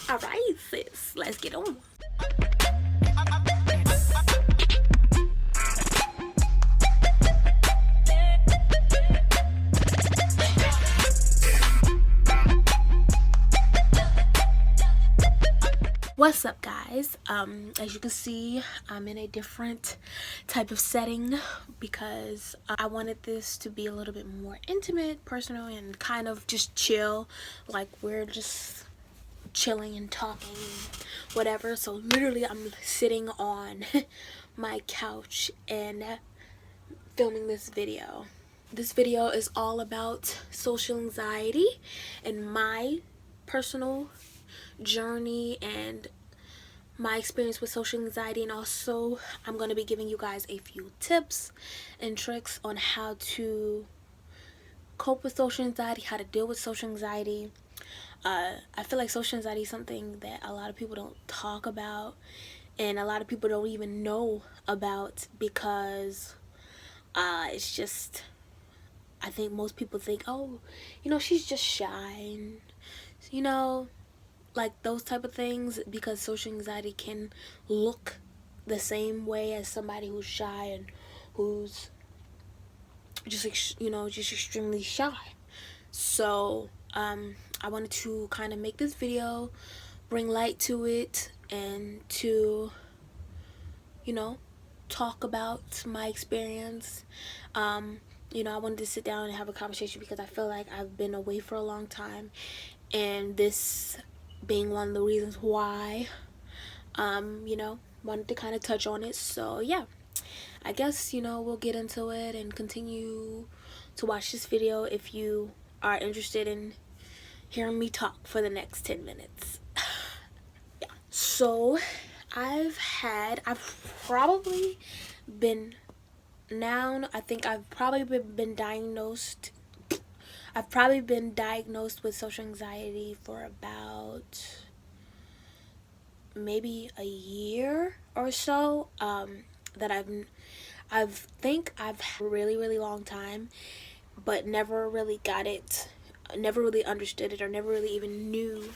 All right, sis, let's get on. What's up, guys? As you can see, I'm in a different type of setting because I wanted this to be a little bit more intimate, personal, and kind of just chill. Like, we're just chilling and talking, whatever. So literally, I'm sitting on my couch and filming this video. This video is all about social anxiety and my personal journey and my experience with social anxiety, and also I'm going to be giving you guys a few tips and tricks on how to cope with social anxiety, how to deal with social anxiety. I feel like social anxiety is something that a lot of people don't talk about, and a lot of people don't even know about because it's just, I think most people think, oh, she's just shy, and you know like those type of things, because social anxiety can look the same way as somebody who's shy and who's just just extremely shy. So I wanted to kind of make this video, bring light to it, and to talk about my experience. I wanted to sit down and have a conversation because I feel like I've been away for a long time, and this being one of the reasons why, wanted to kind of touch on it. So yeah, I guess, we'll get into it and continue to watch this video if you are interested in hearing me talk for the next 10 minutes. Yeah. So I've probably been, I think I've probably been diagnosed. I've probably been diagnosed with social anxiety for about maybe a year or so. That I've think I've had a really long time, but never really got it, never really understood it, or never really even knew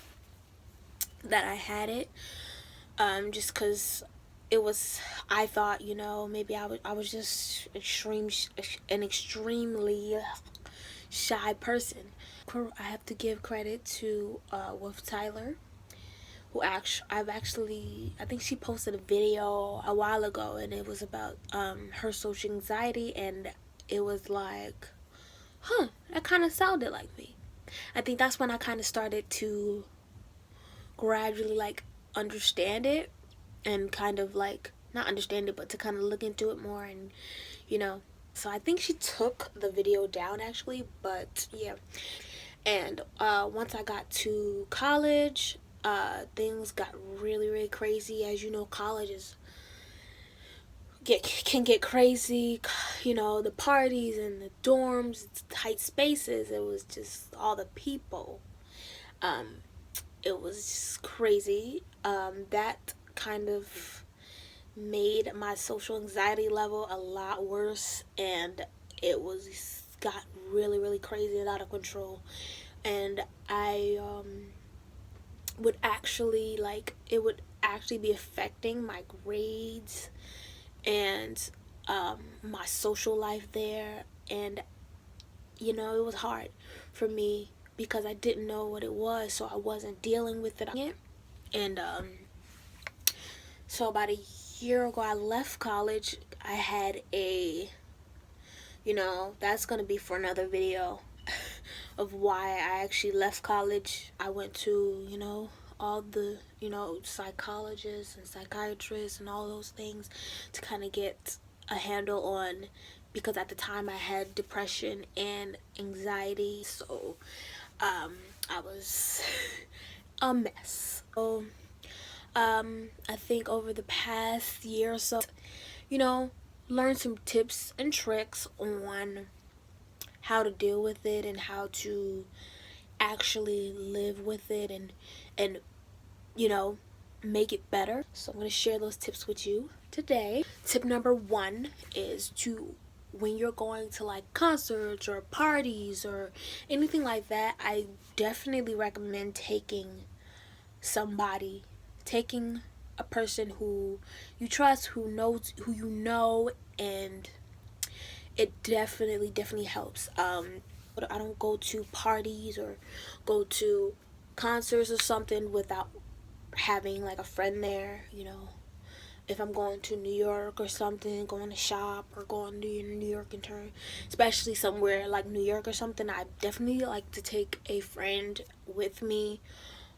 that I had it. Just because it was, I thought, maybe I was just an extremely shy person. I have to give credit to Wolf Tyler, who I think she posted a video a while ago, and it was about her social anxiety, and it was like, that kind of sounded like me. I think that's when I kind of started to gradually understand it, and kind of not understand it, but to kind of look into it more, and so I think she took the video down actually, but yeah. And once I got to college, things got really crazy. As you know, colleges can get crazy. The parties and the dorms, tight spaces. It was just all the people. It was just crazy. That kind of made my social anxiety level a lot worse, and it got really crazy and out of control. And I would actually it would actually be affecting my grades and my social life there. And it was hard for me because I didn't know what it was, so I wasn't dealing with it. And so about a year ago, I left college. I had that's gonna be for another video of why I actually left college. I went to all the psychologists and psychiatrists and all those things to kind of get a handle on, because at the time I had depression and anxiety. So I was a mess. So I think over the past year or so, learned some tips and tricks on how to deal with it and how to actually live with it, and make it better. So I'm going to share those tips with you today. Tip number 1 is to, when you're going to concerts or parties or anything like that, I definitely recommend taking somebody, taking a person who you trust, who knows, who you know, and it definitely helps. I don't go to parties or go to concerts or something without having like a friend there, you know. If I'm going to New York or something, going to shop or going to New York and turn, especially somewhere like New York or something, I definitely like to take a friend with me.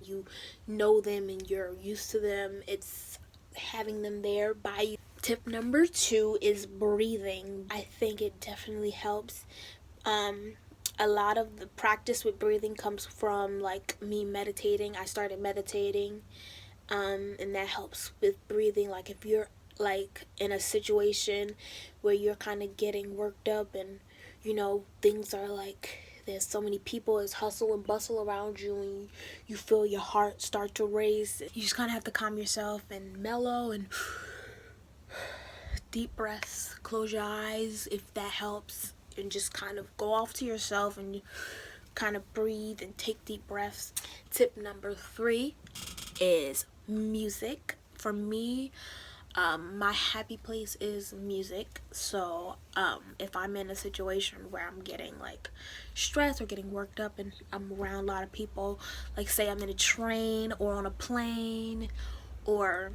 You know them and you're used to them. It's having them there by you. Tip number 2 is breathing. I think it definitely helps. Um, a lot of the practice with breathing comes from like me meditating. I started meditating, and that helps with breathing. Like if you're like in a situation where you're kind of getting worked up and you know things are like there's so many people, it's hustle and bustle around you, and you feel your heart start to race, you just kind of have to calm yourself and mellow and deep breaths, close your eyes if that helps, and just kind of go off to yourself and kind of breathe and take deep breaths. Tip number 3 is music. For me, my happy place is music. So if I'm in a situation where I'm getting like stressed or getting worked up and I'm around a lot of people, like say I'm in a train or on a plane, or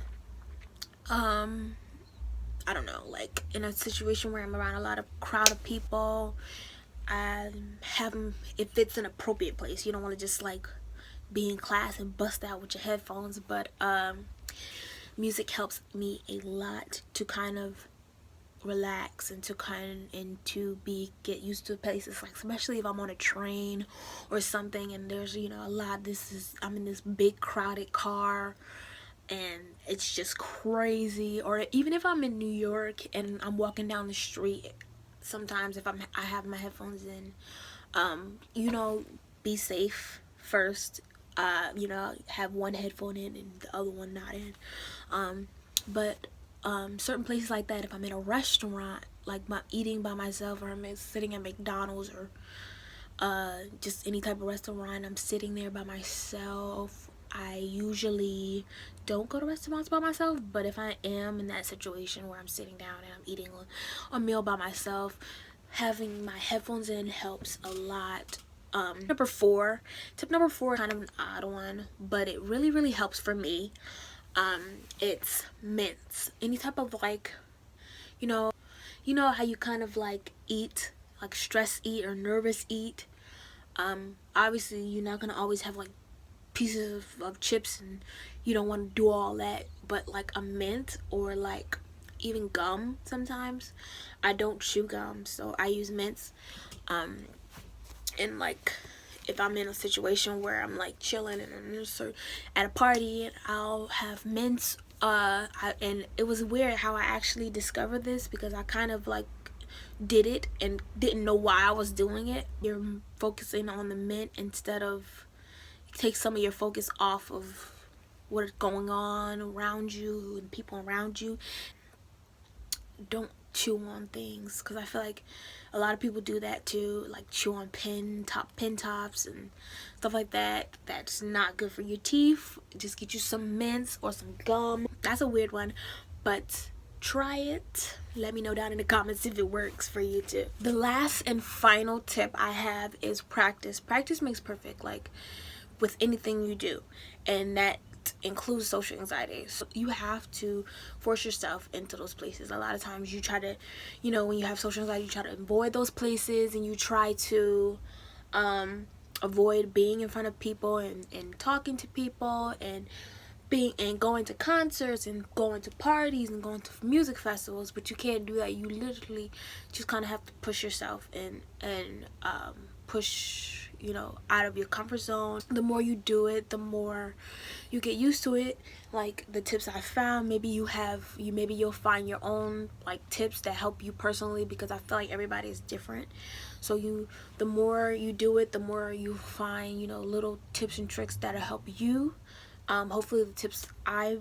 I don't know, like in a situation where I'm around a lot of crowd of people, I have them, if it's an appropriate place, you don't want to just like be in class and bust out with your headphones, but music helps me a lot to kind of relax and to get used to places, like especially if I'm on a train or something and there's a lot, I'm in this big crowded car and it's just crazy. Or even if I'm in New York and I'm walking down the street, sometimes if I have my headphones in, be safe first. Have one headphone in and the other one not in. But certain places like that, if I'm in a restaurant, like eating by myself, or I'm sitting at McDonald's, or just any type of restaurant, I'm sitting there by myself. I usually don't go to restaurants by myself, but if I am in that situation where I'm sitting down and I'm eating a meal by myself, having my headphones in helps a lot. Tip number four, kind of an odd one, but it really helps for me. It's mints. Any type of like, how you kind of like eat, like stress eat or nervous eat. Obviously you're not gonna always have like pieces of chips, and you don't want to do all that, but like a mint or like even gum sometimes. I don't chew gum, so I use mints. And like if I'm in a situation where I'm like chilling and I'm just at a party, I'll have mints. And it was weird how I actually discovered this, because I kind of like did it and didn't know why I was doing it. You're focusing on the mint instead of, take some of your focus off of what's going on around you and people around you. Don't chew on things, because I feel like a lot of people do that too, like chew on pen tops and stuff like that. That's not good for your teeth. Just get you some mints or some gum. That's a weird one, but try it. Let me know down in the comments if it works for you too. The last and final tip I have is practice. Practice makes perfect, like with anything you do, and that includes social anxiety. So you have to force yourself into those places. A lot of times you try to, when you have social anxiety, you try to avoid those places, and you try to avoid being in front of people and talking to people and going to concerts and going to parties and going to music festivals. But you can't do that. You literally just kind of have to push yourself and push out of your comfort zone. The more you do it, the more you get used to it. Like the tips I found, maybe you'll find your own like tips that help you personally, because I feel like everybody is different. So the more you do it, the more you find little tips and tricks that'll help you. Hopefully the tips I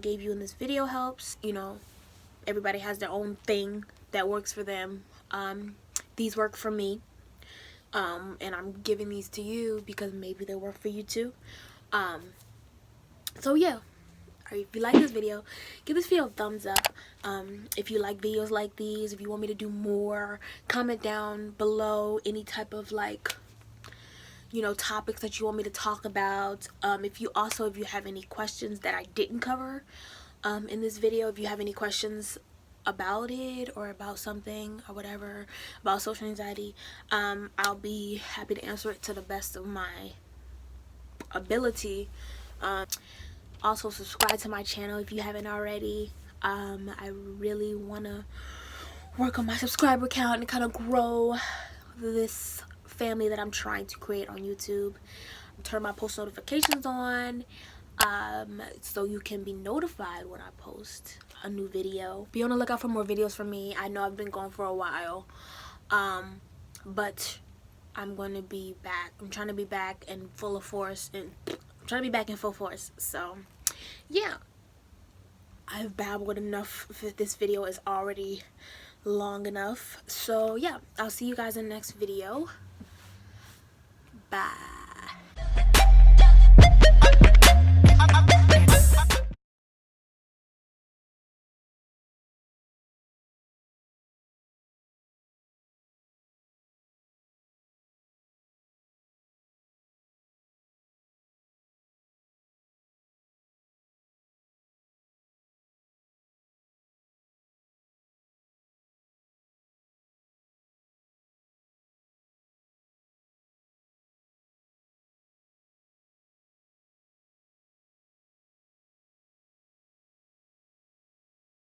gave you in this video helps. Everybody has their own thing that works for them. These work for me. And I'm giving these to you because maybe they work for you too. So yeah, or if you like this video, give this video a thumbs up. If you like videos like these, if you want me to do more, comment down below any type of like, you know, topics that you want me to talk about. If you have any questions that I didn't cover in this video, if you have any questions about it or about something or whatever about social anxiety, I'll be happy to answer it to the best of my ability. Also subscribe to my channel if you haven't already. I really want to work on my subscriber count and kind of grow this family that I'm trying to create on YouTube. Turn my post notifications on so you can be notified when I post a new video. Be on the lookout for more videos from me. I know I've been gone for a while, but I'm going to be back. I'm trying to be back in full force, and so yeah, I've babbled enough. This video is already long enough. So yeah, I'll see you guys in the next video. Bye.